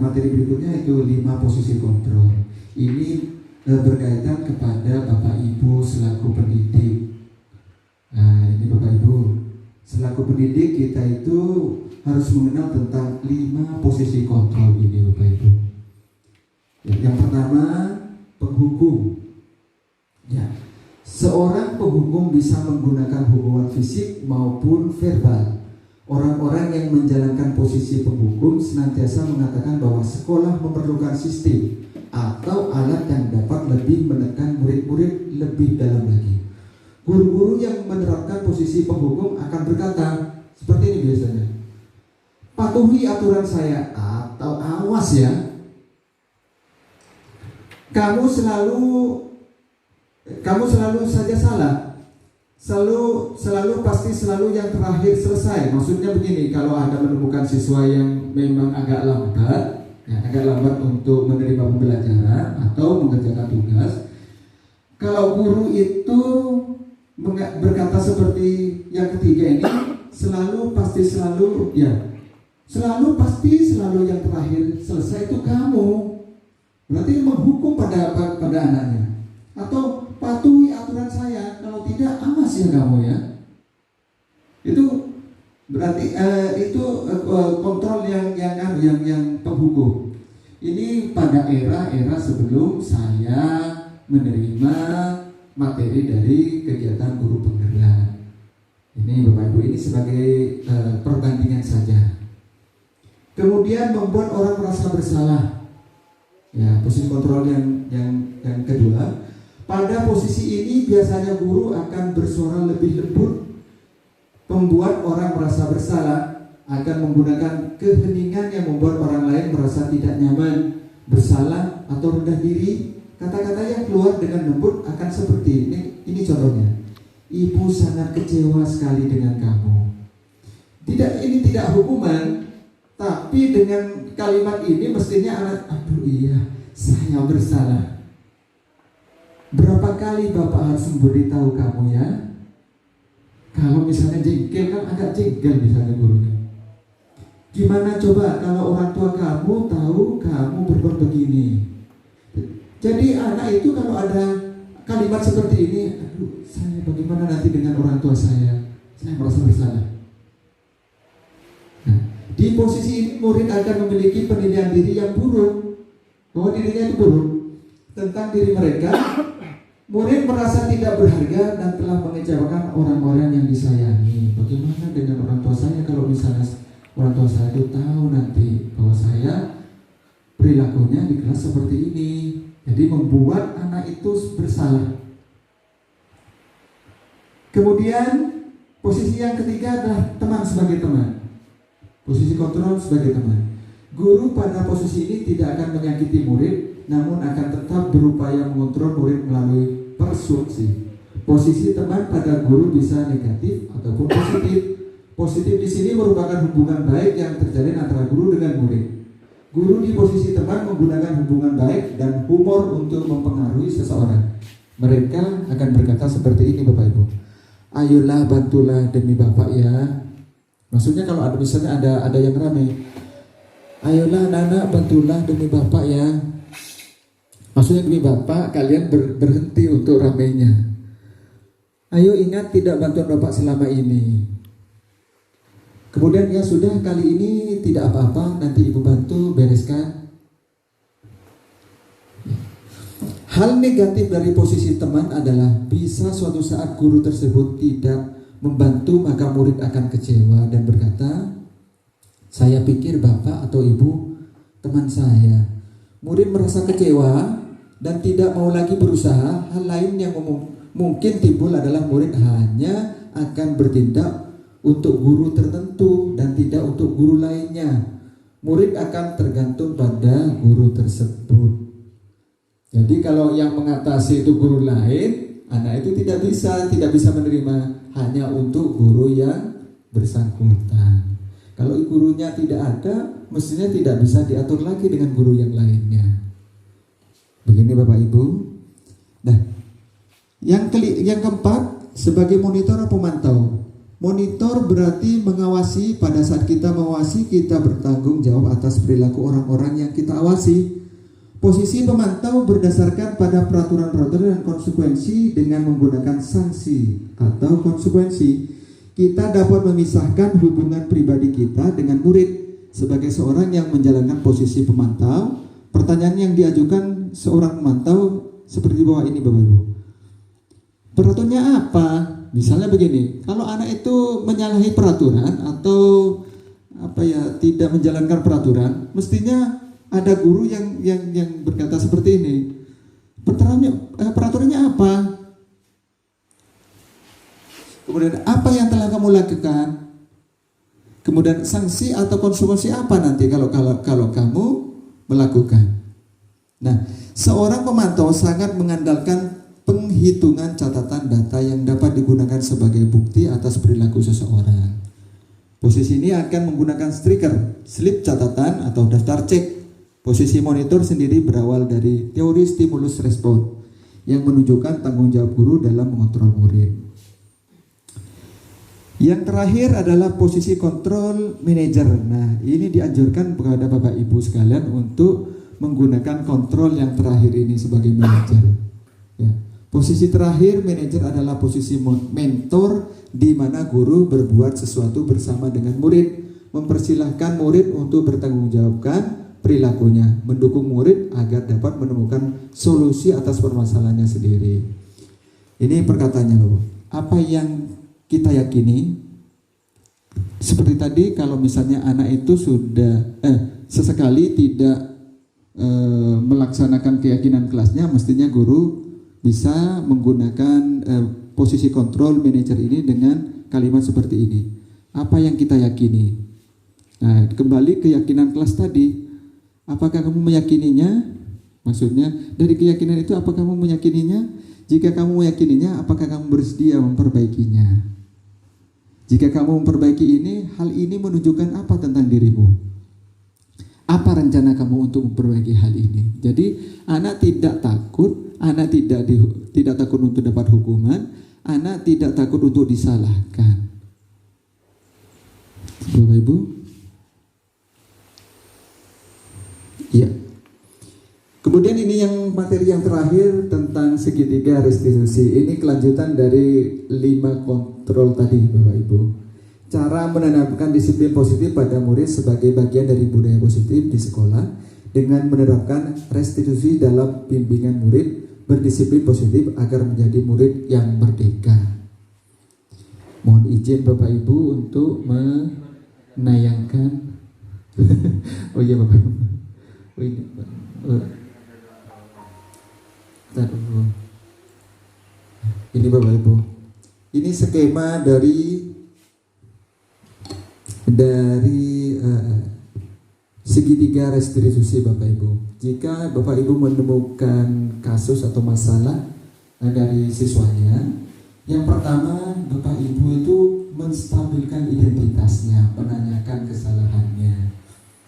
materi berikutnya, yaitu 5 posisi kontrol. Ini berkaitan kepada Bapak Ibu selaku pendidik. Nah ini Bapak Ibu, selaku pendidik kita itu harus mengenal tentang 5 posisi kontrol ini Bapak Ibu. Yang pertama, penghukum. Ya, seorang penghukum bisa menggunakan hubungan fisik maupun verbal. Orang-orang yang menjalankan posisi penghukum senantiasa mengatakan bahwa sekolah memerlukan sistem atau alat yang dapat lebih menekan murid-murid lebih dalam lagi. Guru-guru yang menerapkan posisi penghukum akan berkata seperti ini biasanya: patuhi aturan saya, atau awas ya, kamu selalu saja salah, selalu pasti selalu yang terakhir selesai. Maksudnya begini, kalau Anda menemukan siswa yang memang agak lambat untuk menerima pembelajaran atau mengerjakan tugas, kalau guru itu berkata seperti yang ketiga ini, selalu pasti selalu yang terakhir selesai itu kamu, berarti menghukum pada anaknya. Atau patuhi aturan saya, kalau tidak awas ya kamu ya. Itu berarti kontrol yang penghukum. Ini pada era sebelum saya menerima materi dari kegiatan guru penggerak. Ini Bapak Ibu, ini sebagai perbandingan saja. Kemudian membuat orang merasa bersalah. Ya, posisi kontrol yang kedua. Pada posisi ini biasanya guru akan bersuara lebih lembut, membuat orang merasa bersalah, akan menggunakan keheningan yang membuat orang lain merasa tidak nyaman, bersalah atau rendah diri. Kata-kata yang keluar dengan lembut akan seperti ini contohnya: ibu sangat kecewa sekali dengan kamu. Ini tidak hukuman, tapi dengan kalimat ini mestinya anak, aduh iya, saya bersalah. Berapa kali Bapak harus memberitahu kamu ya? Kalau misalnya jengkel, kan agak jengkel misalnya gurunya. Gimana coba kalau orang tua kamu tahu kamu berbuat begini? Jadi anak itu kalau ada kalimat seperti ini, aduh saya bagaimana nanti dengan orang tua saya merasa bersalah. Nah, di posisi ini murid akan memiliki penilaian diri yang buruk, bahwa dirinya itu buruk tentang diri mereka. Murid merasa tidak berharga dan telah mengecewakan orang-orang yang disayangi. Bagaimana dengan orang tua saya kalau misalnya orang tua saya itu tahu nanti bahwa saya perilakunya di kelas seperti ini. Jadi membuat anak itu bersalah. Kemudian posisi yang ketiga adalah teman sebagai teman. Posisi kontrol sebagai teman. Guru pada posisi ini tidak akan menyakiti murid, namun akan tetap berupaya mengontrol murid melalui persuasi. Posisi teman pada guru bisa negatif ataupun positif. Positif di sini merupakan hubungan baik yang terjalin antara guru dengan murid. Guru di posisi teman menggunakan hubungan baik dan humor untuk mempengaruhi seseorang. Mereka akan berkata seperti ini, Bapak Ibu. Ayolah, bantulah demi Bapak ya. Maksudnya kalau ada misalnya ada yang ramai. Ayolah anak-anak, bantulah demi Bapak ya. Maksudnya demi Bapak kalian berhenti untuk ramainya. Ayo ingat tidak bantuan Bapak selama ini. Kemudian ya sudah, kali ini tidak apa-apa, nanti Ibu bantu bereskan. Hal negatif dari posisi teman adalah bisa suatu saat guru tersebut tidak membantu, maka murid akan kecewa dan berkata, saya pikir Bapak atau Ibu teman saya. Murid merasa kecewa dan tidak mau lagi berusaha. Hal lain yang mungkin timbul adalah murid hanya akan bertindak untuk guru tertentu dan tidak untuk guru lainnya. Murid akan tergantung pada guru tersebut. Jadi kalau yang mengatasi itu guru lain, anak itu tidak bisa menerima, hanya untuk guru yang bersangkutan. Kalau gurunya tidak ada, mestinya tidak bisa diatur lagi dengan guru yang lainnya. Begini Bapak Ibu. Nah, yang keempat, sebagai monitor atau pemantau. Monitor berarti mengawasi. Pada saat kita mengawasi, kita bertanggung jawab atas perilaku orang-orang yang kita awasi. Posisi pemantau berdasarkan pada peraturan-peraturan dan konsekuensi dengan menggunakan sanksi atau konsekuensi. Kita dapat memisahkan hubungan pribadi kita dengan murid. Sebagai seorang yang menjalankan posisi pemantau, pertanyaan yang diajukan seorang pemantau seperti bawah ini Bapak Ibu. Peraturannya apa? Misalnya begini, kalau anak itu menyalahi peraturan atau tidak menjalankan peraturan, mestinya ada guru yang berkata seperti ini. Peraturannya apa? Kemudian apa yang telah kamu lakukan? Kemudian sanksi atau konsekuensi apa nanti kalau kamu melakukan? Nah, seorang pemantau sangat mengandalkan penghitungan catatan data yang dapat digunakan sebagai bukti atas perilaku seseorang. Posisi ini akan menggunakan stiker, slip catatan atau daftar cek. Posisi monitor sendiri berawal dari teori stimulus respon yang menunjukkan tanggung jawab guru dalam mengontrol murid. Yang terakhir adalah posisi kontrol manager. Nah, ini dianjurkan kepada Bapak Ibu sekalian untuk menggunakan kontrol yang terakhir ini sebagai manajer. Ya. Posisi terakhir manajer adalah posisi mentor, di mana guru berbuat sesuatu bersama dengan murid, mempersilahkan murid untuk bertanggungjawabkan perilakunya, mendukung murid agar dapat menemukan solusi atas permasalahannya sendiri. Ini perkataannya, Bapak. Apa yang kita yakini, seperti tadi, kalau misalnya anak itu sudah sesekali tidak melaksanakan keyakinan kelasnya, mestinya guru bisa menggunakan posisi kontrol manajer ini dengan kalimat seperti ini. Apa yang kita yakini? Nah, kembali keyakinan kelas tadi. Apakah kamu meyakininya? Maksudnya, dari keyakinan itu apakah kamu meyakininya? Jika kamu meyakininya, apakah kamu bersedia memperbaikinya? Jika kamu memperbaiki ini, hal ini menunjukkan apa tentang dirimu? Apa rencana kamu untuk memperbaiki hal ini? Jadi, anak tidak takut, anak tidak takut untuk dapat hukuman, anak tidak takut untuk disalahkan. Bapak Ibu? Ya. Kemudian ini yang materi yang terakhir tentang segitiga restitusi. Ini kelanjutan dari 5 kontrol tadi Bapak Ibu. Cara menanamkan disiplin positif pada murid sebagai bagian dari budaya positif di sekolah dengan menerapkan restitusi dalam bimbingan murid berdisiplin positif agar menjadi murid yang merdeka. Mohon izin Bapak Ibu untuk menayangkan. Oh iya Bapak Ibu. Oh ini Pak. Ini Bapak Ibu. Ini skema dari dari segitiga restitusi Bapak Ibu. Jika Bapak Ibu menemukan kasus atau masalah dari siswanya, yang pertama Bapak Ibu itu menstabilkan identitasnya, menanyakan kesalahannya.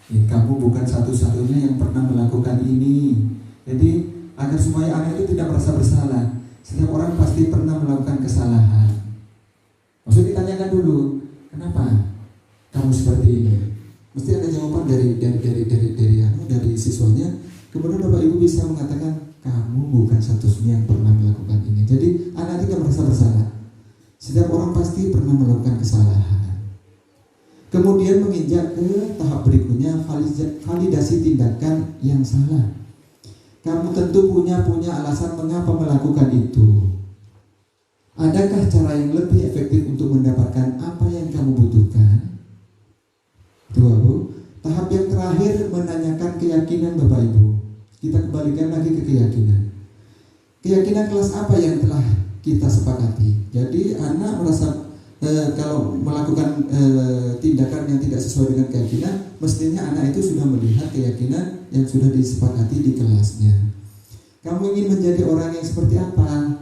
Kamu bukan satu-satunya yang pernah melakukan ini. Jadi agar semuanya anak itu tidak merasa bersalah. Setiap orang pasti pernah melakukan kesalahan. Maksudnya ditanyakan dulu, kenapa kamu seperti ini? Mesti ada jawaban dari siswanya. Kemudian Bapak Ibu bisa mengatakan, kamu bukan satu-satunya yang pernah melakukan ini. Jadi anak tidak merasa bersalah. Setiap orang pasti pernah melakukan kesalahan. Kemudian menginjak ke tahap berikutnya, validasi tindakan yang salah. Kamu tentu punya alasan mengapa melakukan itu. Adakah cara yang lebih efektif untuk mendapatkan apa yang kamu butuhkan? Itu Bu. Tahap yang terakhir menanyakan keyakinan Bapak Ibu. Kita kembalikan lagi ke keyakinan. Keyakinan kelas apa yang telah kita sepakati? Jadi anak merasa kalau melakukan tindakan yang tidak sesuai dengan keyakinan, mestinya anak itu sudah melihat keyakinan yang sudah disepakati di kelasnya. Kamu ingin menjadi orang yang seperti apa?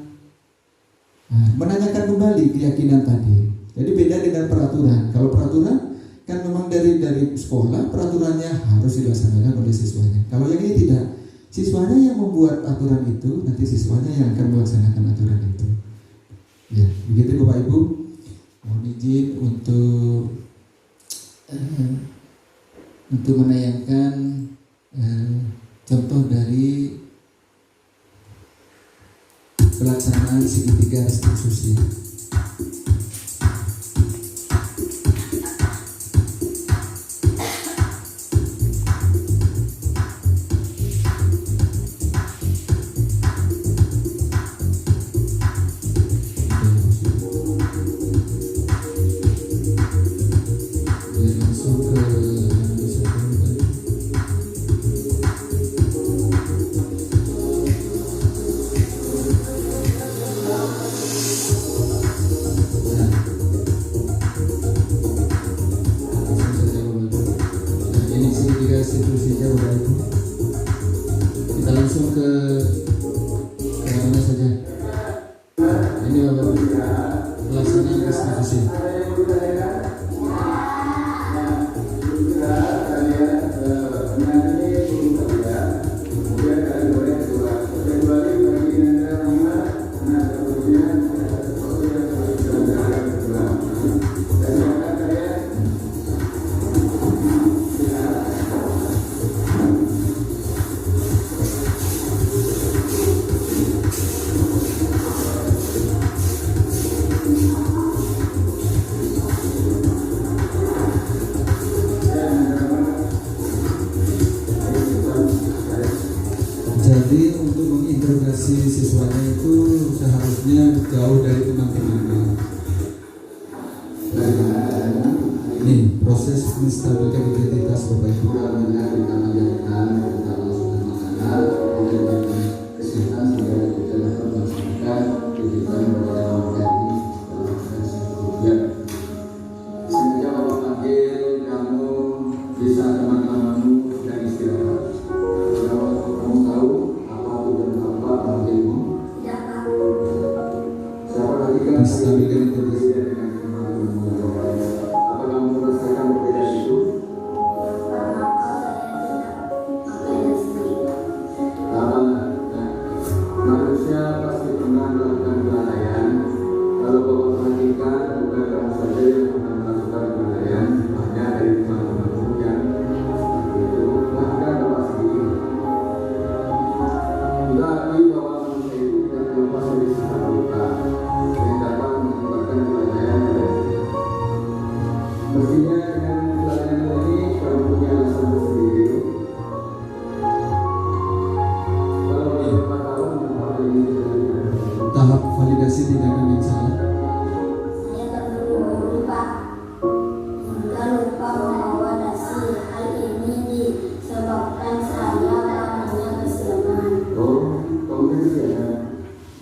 Menanyakan kembali keyakinan tadi. Jadi beda dengan peraturan. Kalau peraturan kan memang dari sekolah, peraturannya harus dilaksanakan oleh siswanya. Kalau yang ini tidak, siswanya yang membuat aturan itu, nanti siswanya yang akan melaksanakan aturan itu. Ya, begitu Bapak Ibu. Mohon izin untuk menayangkan contoh dari pelaksanaan segitiga restitusi. Institusinya Bapak Ibu. Kita langsung ke mana saja. Ini Bapak Ibu, pelaksanaan restitusi. Jadi untuk menginterogasi siswanya itu seharusnya jauh dari teman-temannya. Ini proses menstabilkan identitas Bapak Ibu. Menstabilkan identitas. Apa kamu merasakan perbedaan itu? Manusia pasti pernah melakukan kelalaian. Kalau Bapak perhatikan, bukan kamu saja yang pernah melakukan kelalaian, banyak dari teman-temanmu yang itu. Bahkan Bapak sendiri. Tapi bahwa manusia itu tidak terlepas dari sifat luka yang dapat mengakibatkan kelalaian pada diri. Mestinya dengan kelalaian ini kamu punya alasan sendiri. Kalau 5 tahun hal ini Tahap validasi tindakan yang salah. Saya lupa membawa dasi. Hal ini disebabkan saya orangnya kesiangan. oh, kamu kesiangan.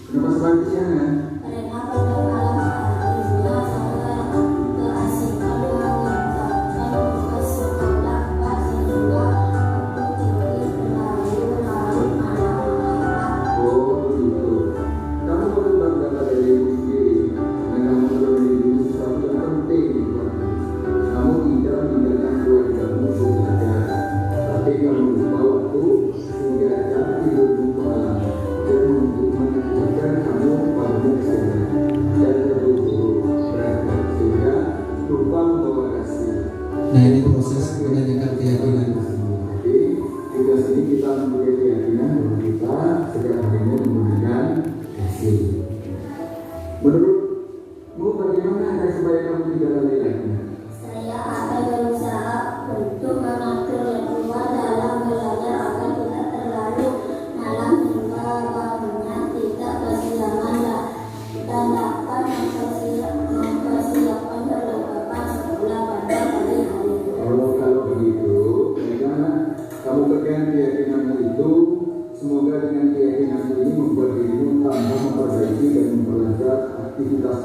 Kenapa selalu kesiangan? Karena pada malam harinya saya keasikan wanita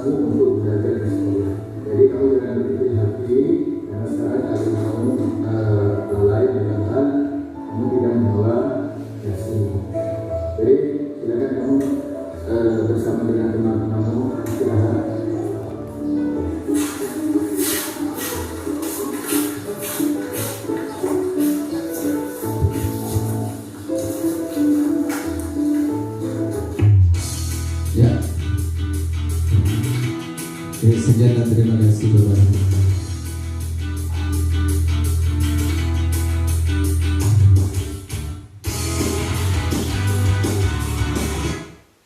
kamu untuk belajar di sekolah. Jadi kamu jangan berpikir hati karena sekarang kamu mau lalai dengan hal kamu tidak membawa dasi. Jadi silakan kamu bersama dengan teman-temanmu istirahat. Ya. Oke, sekian dan terima kasih Bapak.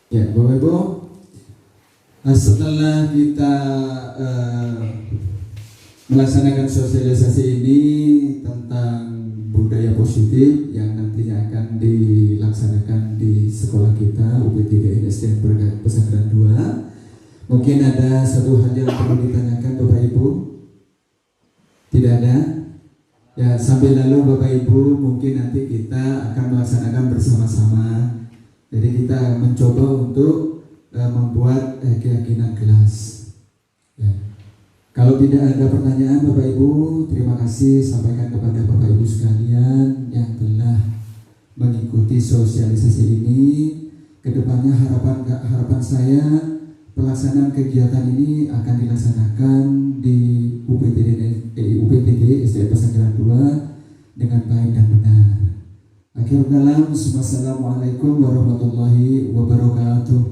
Ya, Bapak Ibu, setelah kita melaksanakan sosialisasi ini tentang budaya positif yang nantinya akan dilaksanakan di sekolah kita UPTD SDN Pesanggeran 2, mungkin ada satu hal yang perlu ditanyakan Bapak Ibu? Tidak ada? Ya, sambil lalu Bapak Ibu mungkin nanti kita akan melaksanakan bersama-sama. Jadi kita mencoba untuk membuat keyakinan kelas. Ya. Kalau tidak ada pertanyaan Bapak Ibu, terima kasih sampaikan kepada Bapak Ibu sekalian yang telah mengikuti sosialisasi ini. Kedepannya harapan saya pelaksanaan kegiatan ini akan dilaksanakan di UPTD SDN Pesanggeran 2 dengan baik dan benar. Akhirul kalam, wassalamualaikum warahmatullahi wabarakatuh.